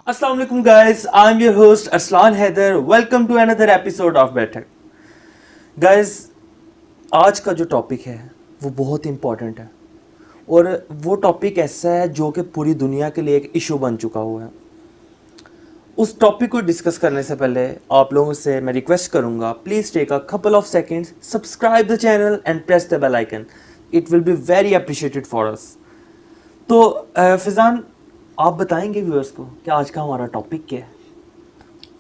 अस्सलाम वालेकुम guys, I am your host Arsalan Haider. Welcome to another episode of Baithak. Guys, आज का जो टॉपिक है वो बहुत इंपॉर्टेंट है और वो टॉपिक ऐसा है जो कि पूरी दुनिया के लिए एक इशू बन चुका हुआ है। उस टॉपिक को डिस्कस करने से पहले आप लोगों से मैं रिक्वेस्ट करूंगा, please take a couple of seconds, subscribe the channel and press the bell icon. It will be very appreciated for us. तो फिजान, आप बताएंगे व्यूअर्स को कि आज का हमारा टॉपिक क्या है?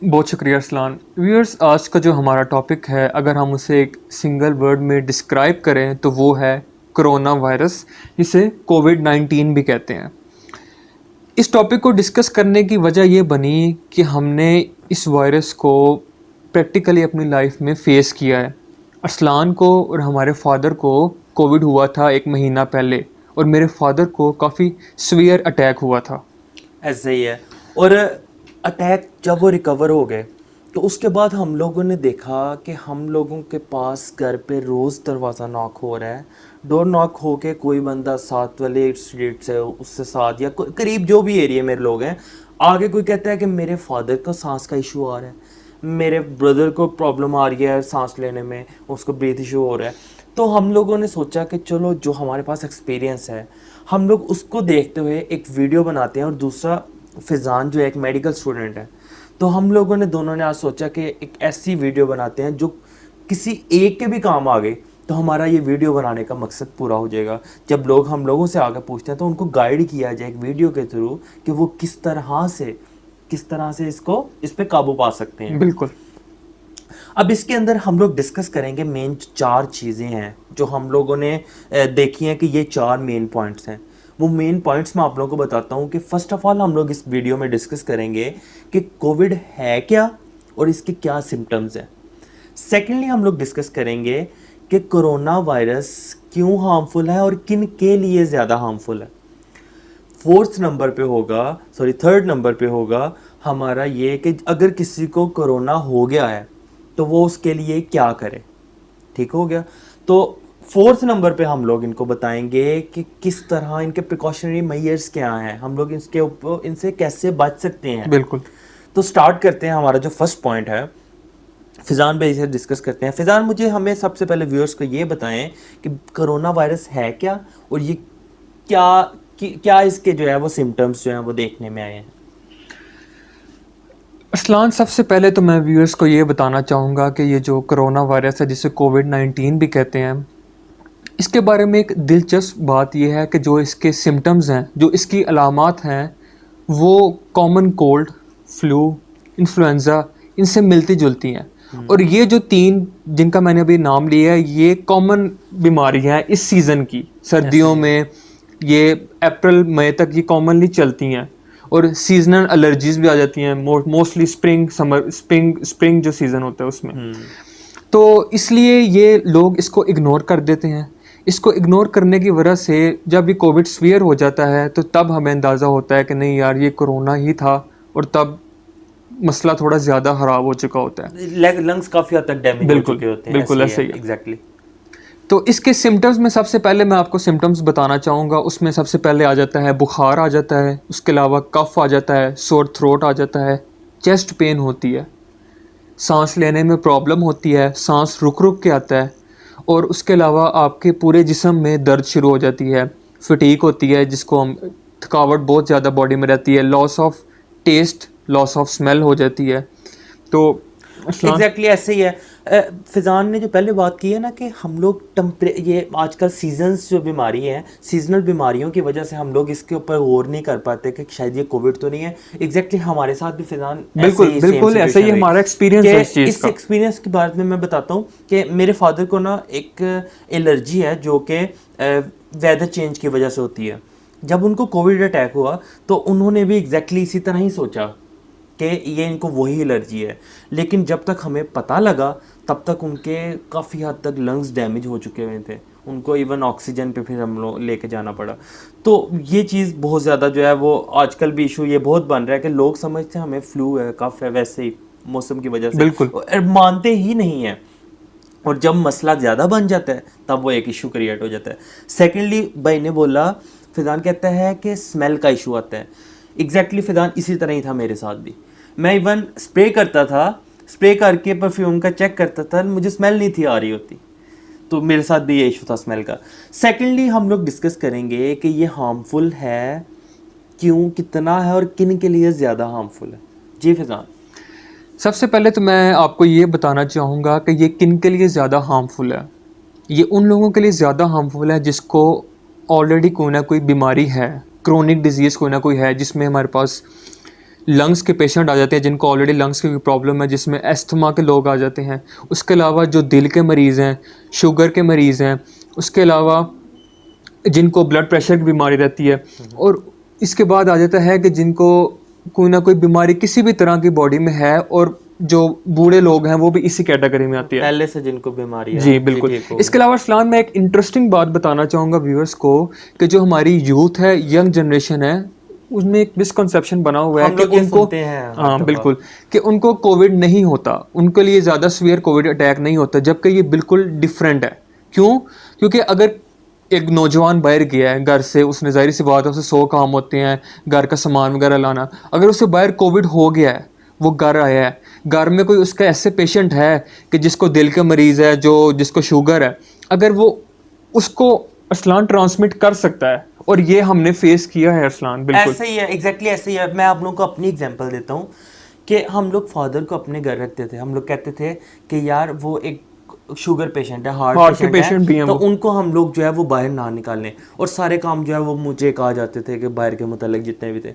बहुत शुक्रिया अरसलान। व्यूअर्स, आज का जो हमारा टॉपिक है, अगर हम उसे एक सिंगल वर्ड में डिस्क्राइब करें तो वो है कोरोना वायरस, जिसे कोविड-19 भी कहते हैं। इस टॉपिक को डिस्कस करने की वजह ये बनी कि हमने इस वायरस को प्रैक्टिकली अपनी लाइफ में फेस किया है। अरसलान को और हमारे फादर को कोविड हुआ था 1 महीना पहले, और मेरे फादर को काफ़ी सीवियर अटैक हुआ था। ऐसे ही है। और अटैक जब वो रिकवर हो गए तो उसके बाद हम लोगों ने देखा कि हम लोगों के पास घर पे रोज़ दरवाज़ा नॉक हो रहा है। डोर नॉक हो के कोई बंदा साथ वाले स्ट्रीट से, उससे साथ या करीब जो भी एरिया में लोग हैं, आगे कोई कहता है कि मेरे फादर को सांस का इशू आ रहा है, मेरे ब्रदर को प्रॉब्लम आ रही है सांस लेने में, उसको ब्रीथ इशू हो रहा है। तो हम लोगों ने सोचा कि चलो जो हमारे पास एक्सपीरियंस है हम लोग उसको देखते हुए एक वीडियो बनाते हैं। और दूसरा, फिजान जो है एक मेडिकल स्टूडेंट है, तो हम लोगों ने दोनों ने आज सोचा कि एक ऐसी वीडियो बनाते हैं जो किसी एक के भी काम आ गई तो हमारा ये वीडियो बनाने का मकसद पूरा हो जाएगा। जब लोग हम लोगों से आगे पूछते हैं तो उनको गाइड किया जाए एक वीडियो के थ्रू कि वो किस तरह से इस पे काबू पा सकते हैं। बिल्कुल। अब इसके अंदर हम लोग डिस्कस करेंगे मेन 4 चीज़ें हैं जो हम लोगों ने देखी हैं कि ये 4 मेन पॉइंट्स हैं। वो मेन पॉइंट्स मैं आप लोगों को बताता हूँ कि फर्स्ट ऑफ ऑल हम लोग इस वीडियो में डिस्कस करेंगे कि कोविड है क्या और इसके क्या सिम्टम्स हैं। सेकेंडली हम लोग डिस्कस करेंगे कि कोरोना वायरस क्यों हार्मफुल है और किन के लिए ज़्यादा हार्मफुल है। थर्ड नंबर पे होगा हमारा ये कि अगर किसी को कोरोना हो गया है तो वो उसके लिए क्या करे। ठीक हो गया। तो फोर्थ नंबर पे हम लोग इनको बताएंगे कि किस तरह इनके प्रिकॉशनरी मेजर्स क्या हैं, हम लोग इसके ऊपर इनसे कैसे बच सकते हैं। बिल्कुल। तो स्टार्ट करते हैं। हमारा जो फर्स्ट पॉइंट है, फिजान भाई से डिस्कस करते हैं। फिजान, मुझे हमें सबसे पहले व्यूअर्स को ये बताएं कि कोरोना वायरस है क्या और ये क्या इसके जो है वो सिम्टम्स जो हैं वो देखने में आए हैं। अरसलान, सबसे पहले तो मैं व्यूअर्स को ये बताना चाहूँगा कि ये जो कोरोना वायरस है, जिसे कोविड-19 भी कहते हैं, इसके बारे में एक दिलचस्प बात यह है कि जो इसके सिम्टम्स हैं, जो इसकी अलामात हैं, वो कॉमन कोल्ड, फ्लू, इन्फ्लुएंज़ा, इनसे मिलती जुलती हैं। और ये जो 3 जिनका मैंने अभी नाम लिया है, ये कॉमन बीमारियां हैं इस सीज़न की। सर्दियों में ये अप्रैल मई तक ये कॉमनली चलती हैं, और सीजनल एलर्जीज भी आ जाती हैं, मोस्टली स्प्रिंग जो सीज़न होता है उसमें। तो इसलिए ये लोग इसको इग्नोर कर देते हैं। इसको इग्नोर करने की वजह से जब ये कोविड सीवियर हो जाता है तो तब हमें अंदाज़ा होता है कि नहीं यार, ये कोरोना ही था, और तब मसला थोड़ा ज़्यादा ख़राब हो चुका होता है। लंग्स काफ़ी हद तक डैमेज हो चुके होते हैं। बिल्कुल ऐसे ही है। एग्जैक्टली। तो इसके सिम्टम्स में सबसे पहले मैं आपको सिम्टम्स बताना चाहूँगा। उसमें सबसे पहले आ जाता है बुखार आ जाता है, उसके अलावा कफ आ जाता है, सोर थ्रोट आ जाता है, चेस्ट पेन होती है, सांस लेने में प्रॉब्लम होती है, सांस रुक रुक के आता है, और उसके अलावा आपके पूरे जिस्म में दर्द शुरू हो जाती है, फटीक होती है जिसको हम, थकावट बहुत ज़्यादा बॉडी में रहती है, loss of taste, loss of smell हो जाती है। तो एग्जैक्टली ऐसे ही है। फिजान ने जो पहले बात की है ना कि हम लोग ये आजकल सीजन्स जो बीमारी है, सीजनल बीमारियों की वजह से हम लोग इसके ऊपर गौर नहीं कर पाते कि शायद ये कोविड तो नहीं है। एग्जैक्टली हमारे साथ भी फिजान बिल्कुल ऐसे ही हमारा एक्सपीरियंस है इस चीज़ इस का। एक्सपीरियंस के बारे में मैं बताता हूँ कि मेरे फादर को ना एक एलर्जी है जो कि वेदर चेंज की वजह से होती है। जब उनको कोविड अटैक हुआ तो उन्होंने भी एग्जैक्टली इसी तरह ही सोचा कि ये इनको वही एलर्जी है, लेकिन जब तक हमें पता लगा तब तक उनके काफ़ी हद तक लंग्स डैमेज हो चुके हुए थे। उनको इवन ऑक्सीजन पे फिर हम लोग लेके जाना पड़ा। तो ये चीज़ बहुत ज़्यादा जो है वो आजकल भी इशू ये बहुत बन रहा है कि लोग समझते हैं हमें फ्लू है, कफ है, वैसे ही मौसम की वजह से बिल्कुल। और मानते ही नहीं है। और जब मसला ज़्यादा बन जाता है तब वो एक इशू क्रिएट हो जाता है। सेकेंडली भाई ने बोला, फिजान कहता है कि स्मेल का इशू आता है। एग्जैक्टली फिजान इसी तरह ही था मेरे साथ भी। मैं इवन स्प्रे करता था, स्प्रे करके परफ्यूम का चेक करता था, मुझे स्मेल नहीं थी आ रही होती। तो मेरे साथ भी ये इशू था स्मेल का। सेकेंडली हम लोग डिस्कस करेंगे कि ये हार्मफुल है क्यों, कितना है और किन के लिए ज़्यादा हार्मफुल है। जी फिजान। सबसे पहले तो मैं आपको ये बताना चाहूँगा कि ये किन के लिए ज़्यादा हार्मफुल है। ये उन लोगों के लिए ज़्यादा हार्मफुल है जिसको ऑलरेडी कोई ना कोई बीमारी है, क्रोनिक डिजीज़ कोई ना कोई है, जिसमें हमारे पास लंग्स के पेशेंट आ जाते हैं जिनको ऑलरेडी लंग्स की प्रॉब्लम है, जिसमें एस्थमा के लोग आ जाते हैं। उसके अलावा जो दिल के मरीज़ हैं, शुगर के मरीज़ हैं, उसके अलावा जिनको ब्लड प्रेशर की बीमारी रहती है, और इसके बाद आ जाता है कि जिनको कोई ना कोई बीमारी किसी भी तरह की बॉडी में है, और जो बूढ़े लोग हैं वो भी इसी कैटेगरी में आती है, पहले से जिनको बीमारी है। जी बिल्कुल। इसके अलावा अरसलान मैं एक इंटरेस्टिंग बात बताना चाहूँगा व्यूअर्स को कि जो हमारी यूथ है, यंग जनरेशन है, उसमें एक मिसकंसेप्शन बना हुआ है हम कि लोग ये उनको, सुनते हैं हाँ बिल्कुल, कि उनको कोविड नहीं होता, उनके लिए ज़्यादा सीवियर कोविड अटैक नहीं होता, जबकि ये बिल्कुल डिफरेंट है। क्यों? क्योंकि अगर एक नौजवान बाहर गया है घर से, उसने जाहिर सी बात है उसे 100 काम होते हैं, घर का सामान वगैरह लाना, अगर उसे बाहर कोविड हो गया है, वो घर आया है, घर में कोई उसका ऐसे पेशेंट है कि जिसको दिल का मरीज़ है, जिसको शुगर है, अगर वो उसको अरसलान ट्रांसमिट कर सकता है, और ये हमने फेस किया है अरसलान, बिल्कुल ऐसे ही है, एग्जैक्टली ऐसे ही है। मैं आप लोगों को अपनी एग्जांपल देता हूँ कि हम लोग फादर को अपने घर रखते थे। हम लोग कहते थे कि यार वो एक शुगर पेशेंट है, हार्ट के पेशेंट भी हैं तो वो। उनको हम लोग जो है वो बाहर ना निकालें, और सारे काम जो है वो मुझे कहा जाते थे कि बाहर के मुतालिक जितने भी थे।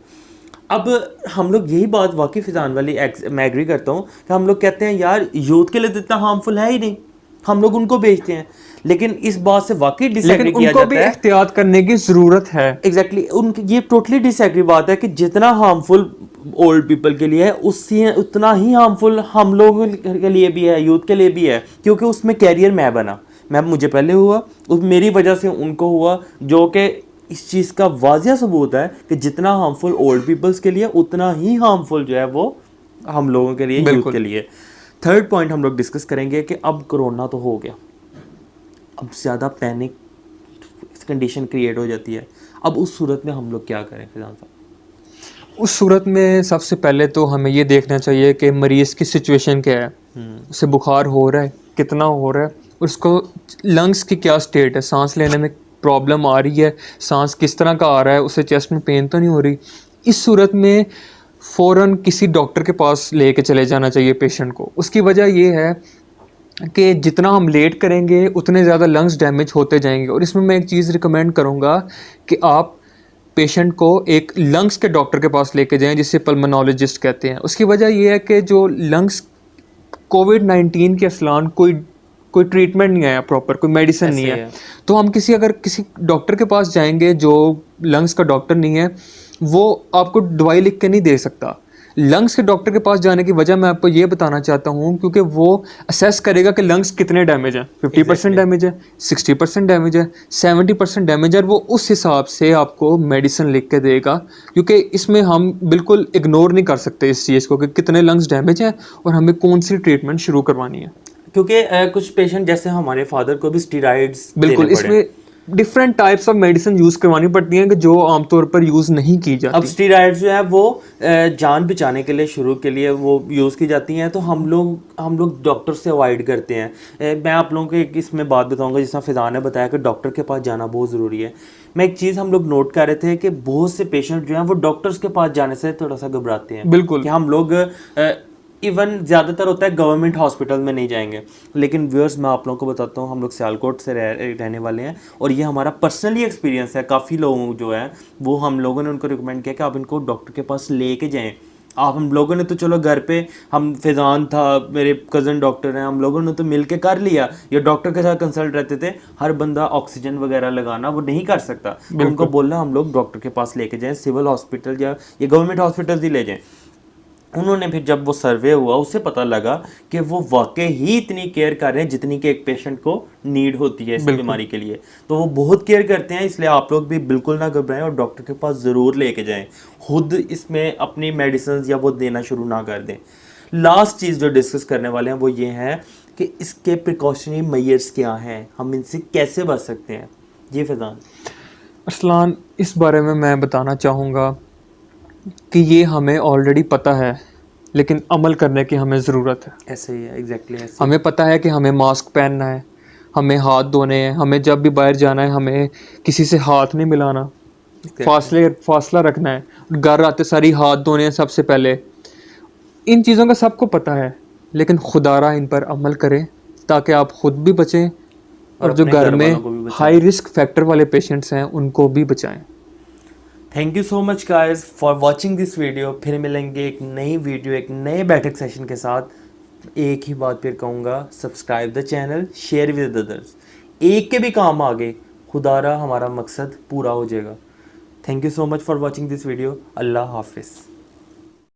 अब हम लोग यही बात वाकई फिजान वाली मैं एग्री करता हूँ कि हम लोग कहते हैं यार यूथ के लिए तो इतना हार्मफुल है ही नहीं, हम लोग उनको बेचते हैं। लेकिन इस बात से वाकई डिसएग्री किया उनको जाता भी है। एहतियात करने की ज़रूरत है। एग्जैक्टली उनकी ये टोटली डिसएग्री बात है कि जितना हार्मफुल ओल्ड पीपल के लिए है उससे उतना ही हार्मफुल हम लोगों के लिए भी है, यूथ के लिए भी है, क्योंकि उसमें कैरियर मैं बना, मुझे पहले हुआ, उस मेरी वजह से उनको हुआ, जो कि इस चीज़ का वाजिया सबूत है कि जितना हार्मफुल ओल्ड पीपल्स के लिए उतना ही हार्मफुल जो है वो हम लोगों के लिए, यूथ के लिए। थर्ड पॉइंट हम लोग डिस्कस करेंगे कि अब कोरोना तो हो गया, अब ज़्यादा पैनिक कंडीशन क्रिएट हो जाती है। अब उस सूरत में हम लोग क्या करें फिजान साहब? उस सूरत में सबसे पहले तो हमें ये देखना चाहिए कि मरीज़ की सिचुएशन क्या है, उसे बुखार हो रहा है, कितना हो रहा है, उसको लंग्स की क्या स्टेट है, सांस लेने में प्रॉब्लम आ रही है, सांस किस तरह का आ रहा है, उसे चेस्ट में पेन तो नहीं हो रही। इस सूरत में फ़ौरन किसी डॉक्टर के पास लेके चले जाना चाहिए पेशेंट को। उसकी वजह ये है कि जितना हम लेट करेंगे उतने ज़्यादा लंग्स डैमेज होते जाएंगे। और इसमें मैं एक चीज़ रिकमेंड करूँगा कि आप पेशेंट को एक लंग्स के डॉक्टर के पास लेके जाएं, जिसे पल्मोनोलॉजिस्ट कहते हैं। उसकी वजह ये है कि जो लंग्स कोविड-19 के असलान कोई ट्रीटमेंट नहीं आया प्रॉपर, कोई मेडिसिन नहीं है, तो हम अगर किसी डॉक्टर के पास जाएंगे जो लंग्स का डॉक्टर नहीं है, वो आपको दवाई लिख के नहीं दे सकता। लंग्स के डॉक्टर के पास जाने की वजह मैं आपको ये बताना चाहता हूँ, क्योंकि वो असेस करेगा कि लंग्स कितने डैमेज हैं, 50% डैमेज है, 60% डैमेज है, 70% डैमेज है, और वो उस हिसाब से आपको मेडिसिन लिख के देगा। क्योंकि इसमें हम बिल्कुल इग्नोर नहीं कर सकते इस चीज़ को कि कितने लंग्स डैमेज हैं और हमें कौन सी ट्रीटमेंट शुरू करवानी है। क्योंकि कुछ पेशेंट जैसे हमारे फादर को भी स्टीरॉइड्स बिल्कुल, इसमें different types of medicine use करवानी पड़ती हैं कि जो आमतौर पर यूज़ नहीं की जाती। अब स्टीरॉइड्स जो है वो जान बचाने के लिए, शुरू के लिए वो यूज़ की जाती हैं, तो हम लोग डॉक्टर से अवॉइड करते हैं। मैं आप लोगों को एक इसमें बात बताऊंगा, जिस तरह फिजान ने बताया कि डॉक्टर के पास जाना बहुत ज़रूरी है। मैं एक चीज़ हम लोग नोट कर रहे थे कि बहुत से पेशेंट जो हैं वो डॉक्टर्स के पास जाने से थोड़ा सा घबराते हैं। बिल्कुल, कि हम लोग इवन ज़्यादातर होता है गवर्नमेंट हॉस्पिटल में नहीं जाएंगे। लेकिन व्यूअर्स मैं आप लोगों को बताता हूँ, हम लोग सियालकोट से रहने वाले हैं, और ये हमारा पर्सनली एक्सपीरियंस है। काफ़ी लोग जो है वो हम लोगों ने उनको रिकमेंड किया कि आप इनको डॉक्टर के पास लेके जाएं। हम लोगों ने तो चलो घर पे, हम फिजान था, मेरे कज़न डॉक्टर हैं, हम लोगों ने तो मिल के कर लिया, या डॉक्टर के साथ कंसल्ट रहते थे। हर बंदा ऑक्सीजन वगैरह लगाना वो नहीं कर सकता, उनको बोलना हम लोग डॉक्टर के पास लेके जाएं, सिविल हॉस्पिटल या गवर्नमेंट हॉस्पिटल ही ले जाएं। उन्होंने फिर जब वो सर्वे हुआ उससे पता लगा कि वो वाकई ही इतनी केयर कर रहे हैं जितनी कि एक पेशेंट को नीड होती है इस बीमारी के लिए। तो वो बहुत केयर करते हैं, इसलिए आप लोग भी बिल्कुल ना घबराएं और डॉक्टर के पास ज़रूर लेके जाएं। खुद इसमें अपनी मेडिसिन या वो देना शुरू ना कर दें। लास्ट चीज़ जो डिस्कस करने वाले हैं वो ये है कि इसके प्रिकॉशनरी मेजर्स क्या हैं, हम इनसे कैसे बच सकते हैं। जी फैज़ान। अरसलान, इस बारे में मैं बताना चाहूँगा कि ये हमें ऑलरेडी पता है, लेकिन अमल करने की हमें ज़रूरत है। ऐसे ही है, एग्जैक्टली ऐसे। हमें पता है कि हमें मास्क पहनना है, हमें हाथ धोने हैं, हमें जब भी बाहर जाना है हमें किसी से हाथ नहीं मिलाना, फासला रखना है, घर आते सारी हाथ धोने हैं सबसे पहले। इन चीज़ों का सबको पता है, लेकिन खुदारा इन पर अमल करें ताकि आप खुद भी बचें और जो अपने घर में वालों को भी बचाएं। हाई रिस्क फैक्टर वाले पेशेंट्स हैं उनको भी बचाएं। Thank you so much guys for watching this video. फिर मिलेंगे एक नई वीडियो, एक नए बैठक सेशन के साथ। एक ही बात फिर कहूँगा, subscribe the channel, share with others. एक के भी काम आगे, खुदारा हमारा मकसद पूरा हो जाएगा। Thank you so much for watching this video. अल्लाह हाफिज़।